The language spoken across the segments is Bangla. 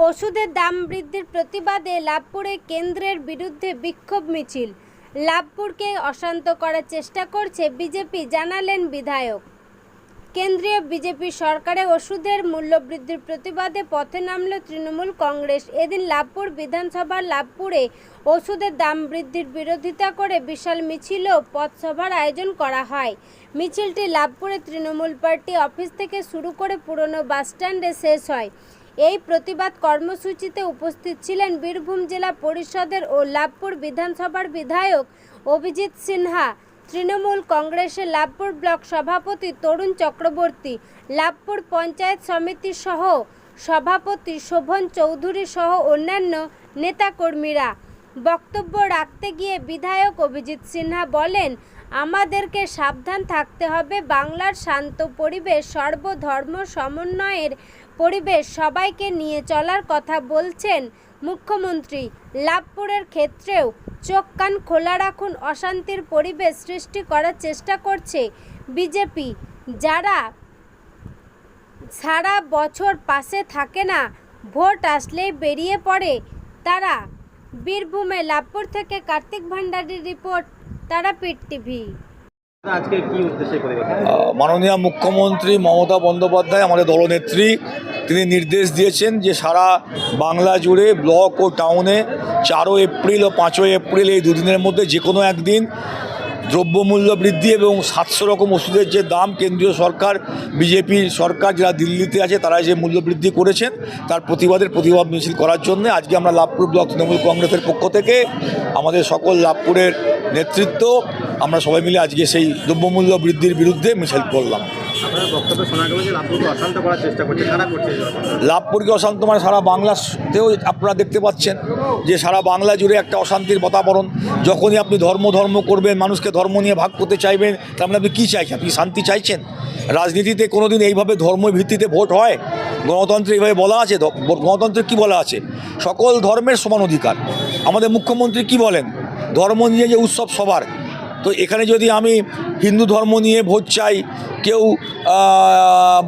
ওষুধের দাম বৃদ্ধির প্রতিবাদে লাভপুরে কেন্দ্রের বিরুদ্ধে বিক্ষোভ মিছিল। লাভপুরকে অশান্ত করার চেষ্টা করছে বিজেপি, জানালেন বিধায়ক। কেন্দ্রীয় বিজেপি সরকারে ওষুধের মূল্য বৃদ্ধির প্রতিবাদে পথে নামল তৃণমূল কংগ্রেস। এদিন লাভপুর বিধানসভার লাভপুরে ওষুধের দাম বৃদ্ধির বিরোধিতা করে বিশাল মিছিল ও পথসভার আয়োজন করা হয়। মিছিলটি লাভপুরে তৃণমূল পার্টি অফিস থেকে শুরু করে পুরনো বাসস্ট্যান্ডে শেষ হয়। এই প্রতিবাদ কর্মসূচিতে উপস্থিত ছিলেন বীরভূম জেলা পরিষদের ও লাভপুর বিধানসভার বিধায়ক অভিজিৎ সিনহা, তৃণমূল কংগ্রেসের লাভপুর ব্লক সভাপতি তরুণ চক্রবর্তী, লাভপুর পঞ্চায়েত সমিতি সহ সভাপতি শোভন চৌধুরী সহ অন্যান্য নেতাকর্মীরা। বক্তব্য রাখতে গিয়ে বিধায়ক অভিজিৎ সিনহা বলেন, আমাদেরকে সাবধান থাকতে হবে। বাংলার শান্ত পরিবেশ, সর্বধর্ম সমন্বয়ের পরিবেশ, সবাইকে নিয়ে চলার কথা বলছেন মুখ্যমন্ত্রী। লাভপুরের ক্ষেত্রেও চোখ কান খোলা রাখুন। অশান্তির পরিবেশ সৃষ্টি করার চেষ্টা করছে বিজেপি, যারা সারা বছর পাশে থাকে না, ভোট আসলেই বেরিয়ে পড়ে তারা। বীরভূমে লাভপুর থেকে কার্তিক ভান্ডারীর রিপোর্ট, তারাপীঠ টিভি। মাননীয় মুখ্যমন্ত্রী মমতা বন্দ্যোপাধ্যায়, আমাদের দলনেত্রী, তিনি নির্দেশ দিয়েছেন যে সারা বাংলা জুড়ে ব্লক ও টাউনে 4 এপ্রিল ও 5 এপ্রিল এই দুদিনের মধ্যে যে কোনো একদিন দ্রব্যমূল্য বৃদ্ধি এবং 700 রকম ওষুধের যে দাম কেন্দ্রীয় সরকার, বিজেপি সরকার যারা দিল্লিতে আছে তারা যে মূল্য বৃদ্ধি করেছেন তার প্রতিবাদ মিছিল করার জন্য আজকে আমরা লাভপুর ব্লক তৃণমূল কংগ্রেসের পক্ষ থেকে আমাদের সকল লাভপুরের নেতৃত্ব আমরা সবাই মিলে আজকে সেই দ্রব্যমূল্য বৃদ্ধির বিরুদ্ধে মিছিল করলাম। লাভপুরকে অশান্ত মানে সারা বাংলাতেও আপনারা দেখতে পাচ্ছেন যে সারা বাংলা জুড়ে একটা অশান্তির বাতাবরণ। যখনই আপনি ধর্ম করবেন, মানুষকে ধর্ম নিয়ে ভাগ করতে চাইবেন, তার মানে আপনি কী চাইছেন? আপনি শান্তি চাইছেন? রাজনীতিতে কোনোদিন এইভাবে ধর্মের ভিত্তিতে ভোট হয়? গণতন্ত্রে এইভাবে বলা আছে? গণতন্ত্রে কী বলা আছে? সকল ধর্মের সমান অধিকার। আমাদের মুখ্যমন্ত্রী কি বলেন? ধর্ম নিয়ে যে উৎসব সবার। তো এখানে যদি আমি হিন্দু ধর্ম নিয়ে ভোট চাই, কেউ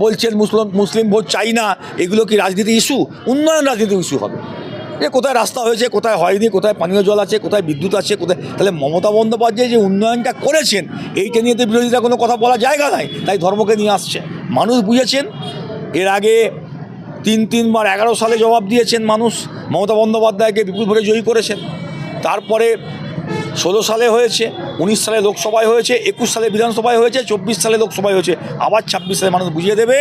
বলছেন মুসলিম ভোট চাই না, এগুলো কি রাজনীতি ইস্যু? উন্নয়ন রাজনীতি ইস্যু হবে। কোথায় রাস্তা হয়েছে, কোথায় হয়নি, কোথায় পানীয় জল আছে, কোথায় বিদ্যুৎ আছে, কোথায়। তাহলে মমতা বন্দ্যোপাধ্যায় যে উন্নয়নটা করেছেন এইটা নিয়ে তো বিরোধীরা কোনো কথা বলার জায়গা নাই, তাই ধর্মকে নিয়ে আসছে। মানুষ বুঝেছেন। এর আগে 3বার 11 সালে জবাব দিয়েছেন মানুষ, মমতা বন্দ্যোপাধ্যায়কে বিপুল ভোটে জয়ী করেছেন। তারপরে 16 সালে হয়েছে, 19 সালে লোকসভায় হয়েছে, 21 সালে বিধানসভায় হয়েছে, 24 সালে লোকসভায় হয়েছে, আবার 26 সালে মানুষ বুঝিয়ে দেবে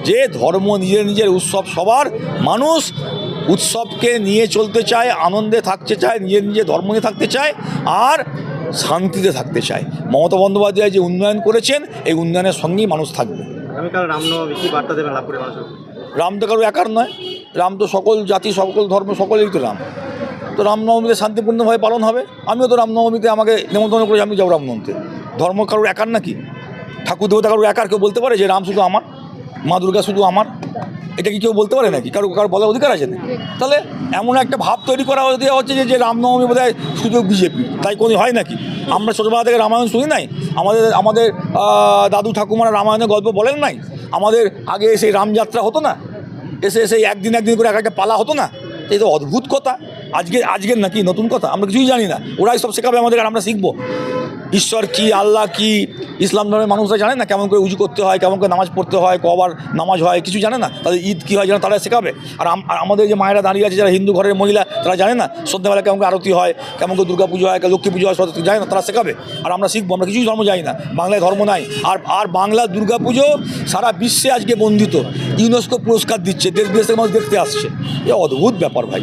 যে ধর্ম নিজের উৎসব সবার। মানুষ উৎসবকে নিয়ে চলতে চায়, আনন্দে থাকতে চায়, নিজের ধর্ম নিয়ে থাকতে চায় আর শান্তিতে থাকতে চায়। মমতা বন্দ্যোপাধ্যায় যে উন্নয়ন করেছেন এই উন্নয়নের সঙ্গেই মানুষ থাকবে। রাম তো কারো একার নয়, রাম তো সকল জাতি, সকল ধর্ম, সকলেই তো রাম। তো রামনবমীতে শান্তিপূর্ণভাবে পালন হবে। আমিও তো রামনবমীতে আমাকে নিমন্ত্রণ করে আমি যাবো রামনবমীতে। ধর্ম কারোর একার নাকি? ঠাকুর দেবতা কারোর একার? কেউ বলতে পারে যে রাম শুধু আমার, মা দুর্গা শুধু আমার? এটা কি কেউ বলতে পারে নাকি? কারো বলার অধিকার আছে না? তাহলে এমন একটা ভাব তৈরি করা দেওয়া হচ্ছে যে রামনবমী বোধহয় শুধু বিজেপি, তাই কোনো হয় নাকি? আমরা ছোটোবেলা থেকে রামায়ণ শুনি নাই? আমাদের দাদু ঠাকুমারা রামায়ণের গল্প বলেন নাই? আমাদের আগে সেই রামযাত্রা হতো না? এসে একদিন করে একটা পালা হতো না? এই তো অদ্ভুত কথা। আজকের নাকি নতুন কথা? আমরা কিছুই জানি না, ওরাই সব শেখাবে আমাদের আর আমরা শিখবো। ঈশ্বর কি, আল্লাহ কি, ইসলাম ধর্মের মানুষরা জানে না কেমন করে উজু করতে হয়, কেমন করে নামাজ পড়তে হয়, কবার নামাজ হয়, কিছু জানে না। তাদের ঈদ কী হয় জানে, তারা শেখাবে। আর আমাদের যে মায়েরা দাঁড়িয়ে আছে যারা হিন্দু ঘরের মহিলা, তারা জানে না সন্ধ্যাবেলা কেমন করে আরতি হয়, কেমন করে দুর্গা পুজো হয়, লক্ষ্মী পুজো হয়, সরস্বতী জানে না, তারা শেখাবে। আর আমরা শিখবো। আমরা কিছুই ধর্ম জানি না, বাংলায় ধর্ম নাই। আর বাংলার দুর্গা পুজো সারা বিশ্বে আজকে বন্দিত, ইউনেস্কো পুরস্কার দিচ্ছে, দেশ বিদেশের মানুষ দেখতে আসছে। এ অদ্ভুত ব্যাপার ভাই।